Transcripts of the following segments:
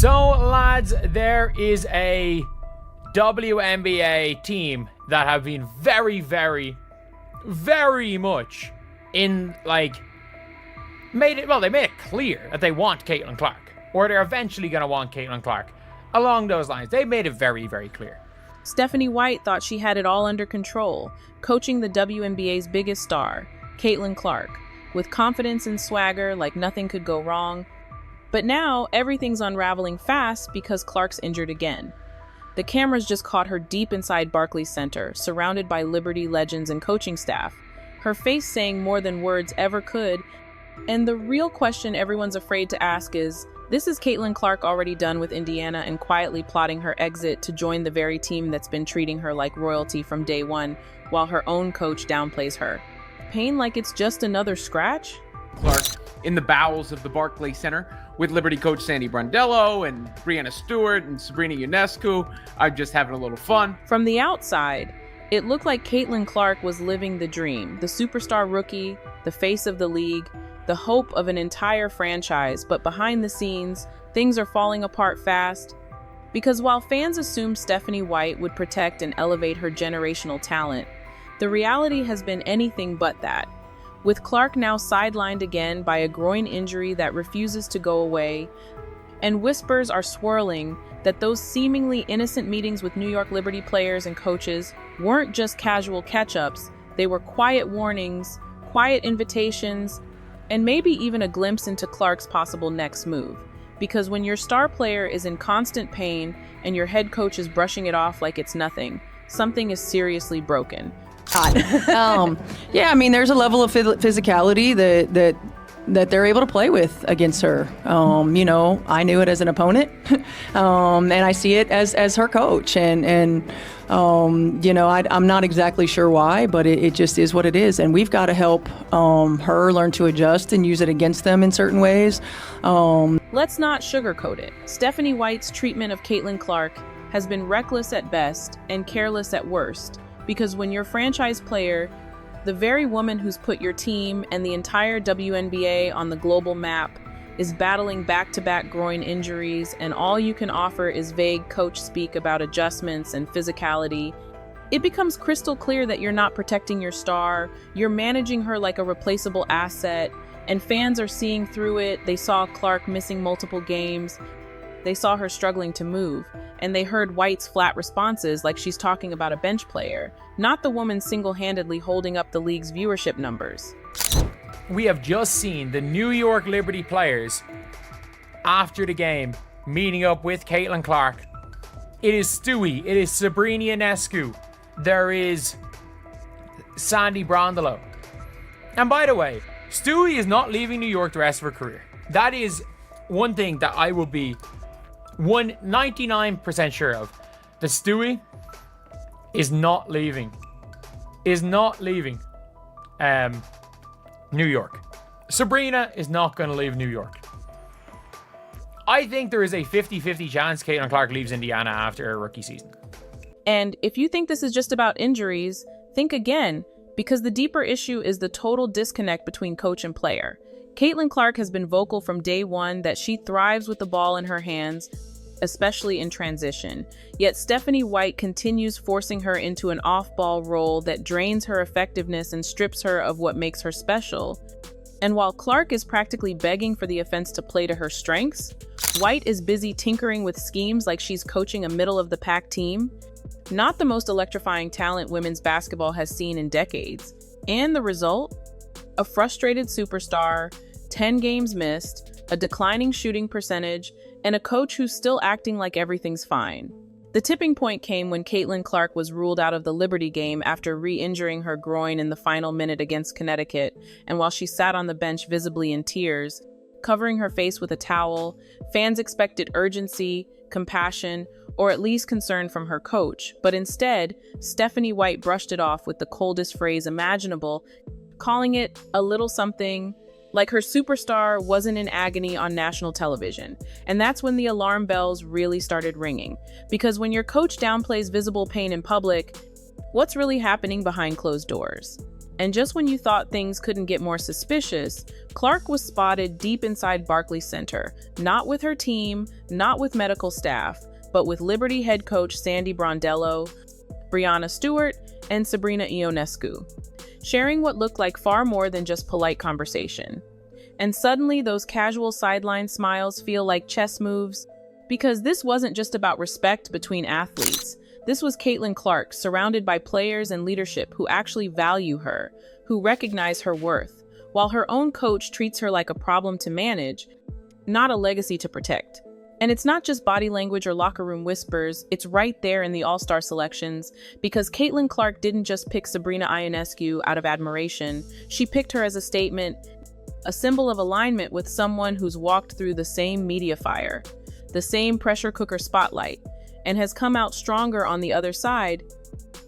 So, lads, there is a WNBA team that have been very, very, very much in, like, they made it clear that they want Caitlin Clark, or they're eventually going to want Caitlin Clark. Along those lines, they made it very, very clear. Stephanie White thought she had it all under control, coaching the WNBA's biggest star, Caitlin Clark, with confidence and swagger like nothing could go wrong. But now, everything's unraveling fast because Clark's injured again. The cameras just caught her deep inside Barclays Center, surrounded by Liberty legends and coaching staff, her face saying more than words ever could. And the real question everyone's afraid to ask is Caitlin Clark already done with Indiana and quietly plotting her exit to join the very team that's been treating her like royalty from day one, while her own coach downplays her? Pain like it's just another scratch? Clark in the bowels of the Barclays Center with Liberty coach Sandy Brondello and Breanna Stewart and Sabrina Ionescu. I'm just having a little fun. From the outside, it looked like Caitlin Clark was living the dream, the superstar rookie, the face of the league, the hope of an entire franchise. But behind the scenes, things are falling apart fast. Because while fans assumed Stephanie White would protect and elevate her generational talent, the reality has been anything but that. With Clark now sidelined again by a groin injury that refuses to go away, and whispers are swirling that those seemingly innocent meetings with New York Liberty players and coaches weren't just casual catch-ups, they were quiet warnings, quiet invitations, and maybe even a glimpse into Clark's possible next move. Because when your star player is in constant pain and your head coach is brushing it off like it's nothing, something is seriously broken. Yeah, I mean, there's a level of physicality that they're able to play with against her. I knew it as an opponent, and I see it as her coach. I'm not exactly sure why, but it just is what it is. And we've got to help her learn to adjust and use it against them in certain ways. Let's not sugarcoat it. Stephanie White's treatment of Caitlin Clark has been reckless at best and careless at worst. Because when your franchise player, the very woman who's put your team and the entire WNBA on the global map, is battling back-to-back groin injuries, and all you can offer is vague coach speak about adjustments and physicality, it becomes crystal clear that you're not protecting your star, you're managing her like a replaceable asset, and fans are seeing through it. They saw Clark missing multiple games. They saw her struggling to move, and they heard White's flat responses like she's talking about a bench player, not the woman single-handedly holding up the league's viewership numbers. We have just seen the New York Liberty players, after the game, meeting up with Caitlin Clark. It is Stewie, it is Sabrina Ionescu, there is Sandy Brondello. And by the way, Stewie is not leaving New York the rest of her career. That is one thing that I will be 99% sure of, that Stewie is not leaving New York. Sabrina is not going to leave New York. I think there is a 50-50 chance Caitlin Clark leaves Indiana after her rookie season. And if you think this is just about injuries, think again, because the deeper issue is the total disconnect between coach and player. Caitlin Clark has been vocal from day one that she thrives with the ball in her hands, especially in transition. Yet Stephanie White continues forcing her into an off-ball role that drains her effectiveness and strips her of what makes her special. And while Clark is practically begging for the offense to play to her strengths, White is busy tinkering with schemes like she's coaching a middle-of-the-pack team. Not the most electrifying talent women's basketball has seen in decades. And the result? A frustrated superstar, 10 games missed, a declining shooting percentage, and a coach who's still acting like everything's fine. The tipping point came when Caitlin Clark was ruled out of the Liberty game after re-injuring her groin in the final minute against Connecticut, and while she sat on the bench visibly in tears, covering her face with a towel, fans expected urgency, compassion, or at least concern from her coach, but instead, Stephanie White brushed it off with the coldest phrase imaginable, calling it a little something like her superstar wasn't in agony on national television. And that's when the alarm bells really started ringing. Because when your coach downplays visible pain in public, what's really happening behind closed doors? And just when you thought things couldn't get more suspicious, Clark was spotted deep inside Barclays Center, not with her team, not with medical staff, but with Liberty head coach Sandy Brondello, Breanna Stewart, and Sabrina Ionescu, sharing what looked like far more than just polite conversation. And suddenly, those casual sideline smiles feel like chess moves, because this wasn't just about respect between athletes. This was Caitlin Clark, surrounded by players and leadership who actually value her, who recognize her worth, while her own coach treats her like a problem to manage, not a legacy to protect. And it's not just body language or locker room whispers, it's right there in the All-Star selections, because Caitlin Clark didn't just pick Sabrina Ionescu out of admiration, she picked her as a statement, a symbol of alignment with someone who's walked through the same media fire, the same pressure cooker spotlight, and has come out stronger on the other side.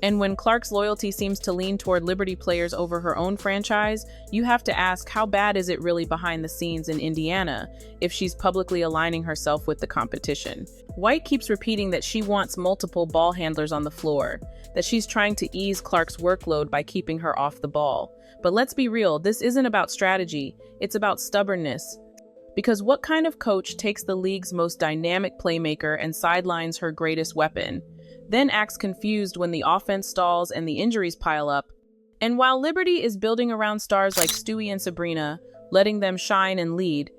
And when Clark's loyalty seems to lean toward Liberty players over her own franchise, you have to ask, how bad is it really behind the scenes in Indiana if she's publicly aligning herself with the competition? White keeps repeating that she wants multiple ball handlers on the floor, that she's trying to ease Clark's workload by keeping her off the ball. But let's be real, this isn't about strategy, it's about stubbornness. Because what kind of coach takes the league's most dynamic playmaker and sidelines her greatest weapon, then acts confused when the offense stalls and the injuries pile up? And while Liberty is building around stars like Stewie and Sabrina, letting them shine and lead,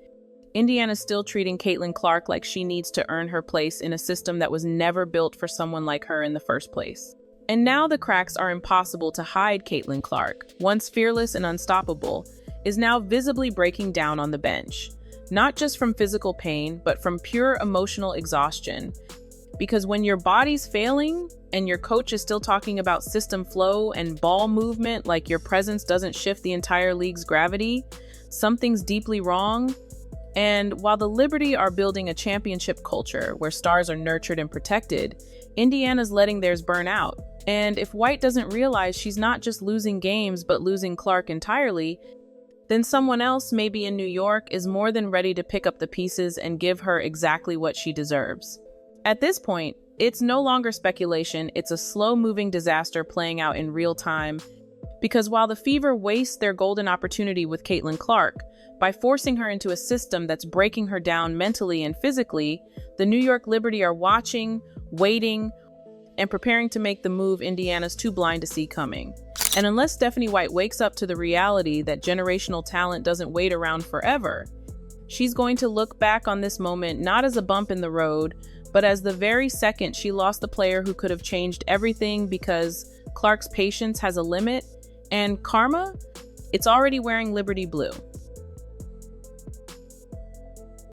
Indiana's still treating Caitlin Clark like she needs to earn her place in a system that was never built for someone like her in the first place. And now the cracks are impossible to hide. Caitlin Clark, once fearless and unstoppable, is now visibly breaking down on the bench. Not just from physical pain, but from pure emotional exhaustion. Because when your body's failing and your coach is still talking about system flow and ball movement like your presence doesn't shift the entire league's gravity, something's deeply wrong. And while the Liberty are building a championship culture where stars are nurtured and protected, Indiana's letting theirs burn out. And if White doesn't realize she's not just losing games but losing Clark entirely, then someone else, maybe in New York, is more than ready to pick up the pieces and give her exactly what she deserves. At this point, it's no longer speculation, it's a slow-moving disaster playing out in real time. Because while the Fever waste their golden opportunity with Caitlin Clark, by forcing her into a system that's breaking her down mentally and physically, the New York Liberty are watching, waiting, and preparing to make the move Indiana's too blind to see coming. And unless Stephanie White wakes up to the reality that generational talent doesn't wait around forever, she's going to look back on this moment not as a bump in the road, but as the very second she lost the player who could have changed everything, because Clark's patience has a limit, and karma, it's already wearing Liberty blue.